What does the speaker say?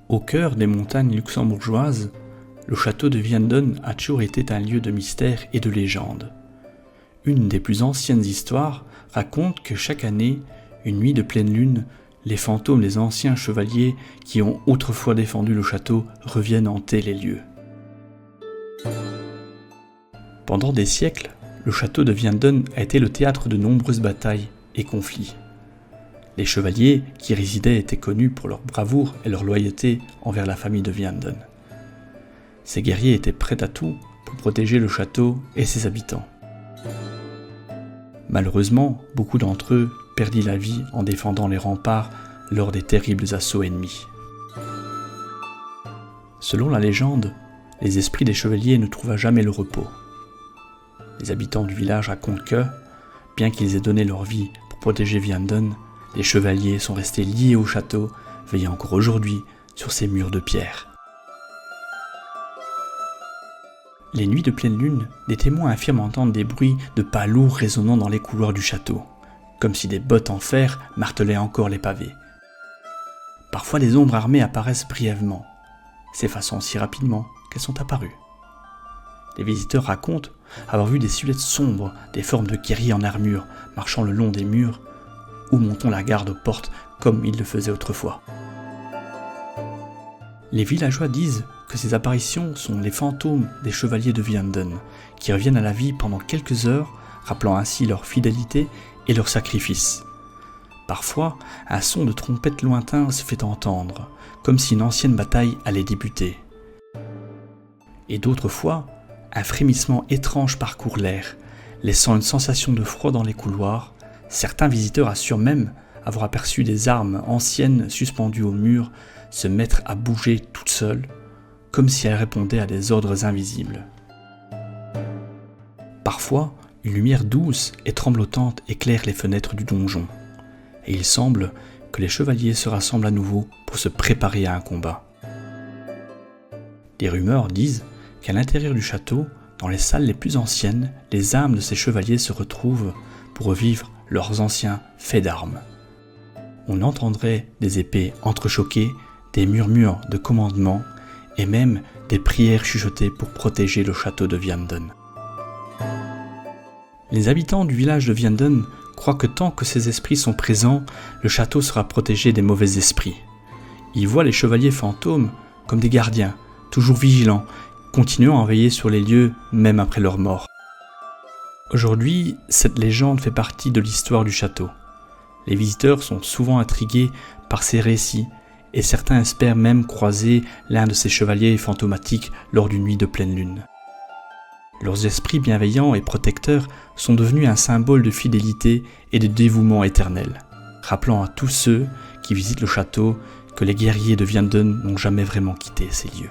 Au cœur des montagnes luxembourgeoises, le château de Vianden a toujours été un lieu de mystère et de légende. Une des plus anciennes histoires raconte que chaque année, une nuit de pleine lune, les fantômes des anciens chevaliers qui ont autrefois défendu le château reviennent hanter les lieux. Pendant des siècles, le château de Vianden a été le théâtre de nombreuses batailles et conflits. Les chevaliers qui y résidaient étaient connus pour leur bravoure et leur loyauté envers la famille de Vianden. Ces guerriers étaient prêts à tout pour protéger le château et ses habitants. Malheureusement, beaucoup d'entre eux perdit la vie en défendant les remparts lors des terribles assauts ennemis. Selon la légende, les esprits des chevaliers ne trouvaient jamais le repos. Les habitants du village racontent que, bien qu'ils aient donné leur vie pour protéger Vianden, les chevaliers sont restés liés au château, veillant encore aujourd'hui sur ces murs de pierre. Les nuits de pleine lune, des témoins affirment entendre des bruits de pas lourds résonnant dans les couloirs du château, comme si des bottes en fer martelaient encore les pavés. Parfois des ombres armées apparaissent brièvement, s'effaçant si rapidement qu'elles sont apparues. Les visiteurs racontent avoir vu des silhouettes sombres, des formes de guerriers en armure, marchant le long des murs, ou montant la garde aux portes comme ils le faisaient autrefois. Les villageois disent que ces apparitions sont les fantômes des chevaliers de Vianden, qui reviennent à la vie pendant quelques heures, rappelant ainsi leur fidélité et leur sacrifice. Parfois, un son de trompette lointain se fait entendre, comme si une ancienne bataille allait débuter. Et d'autres fois, un frémissement étrange parcourt l'air, laissant une sensation de froid dans les couloirs. Certains visiteurs assurent même avoir aperçu des armes anciennes suspendues au mur se mettre à bouger toutes seules, comme si elles répondaient à des ordres invisibles. Parfois, une lumière douce et tremblotante éclaire les fenêtres du donjon, et il semble que les chevaliers se rassemblent à nouveau pour se préparer à un combat. Des rumeurs disent qu'à l'intérieur du château, dans les salles les plus anciennes, les âmes de ces chevaliers se retrouvent pour revivre leurs anciens faits d'armes. On entendrait des épées entrechoquées, des murmures de commandement et même des prières chuchotées pour protéger le château de Vianden. Les habitants du village de Vianden croient que tant que ces esprits sont présents, le château sera protégé des mauvais esprits. Ils voient les chevaliers fantômes comme des gardiens, toujours vigilants, continuant à veiller sur les lieux même après leur mort. Aujourd'hui, cette légende fait partie de l'histoire du château. Les visiteurs sont souvent intrigués par ces récits et certains espèrent même croiser l'un de ces chevaliers fantomatiques lors d'une nuit de pleine lune. Leurs esprits bienveillants et protecteurs sont devenus un symbole de fidélité et de dévouement éternel, rappelant à tous ceux qui visitent le château que les guerriers de Vianden n'ont jamais vraiment quitté ces lieux.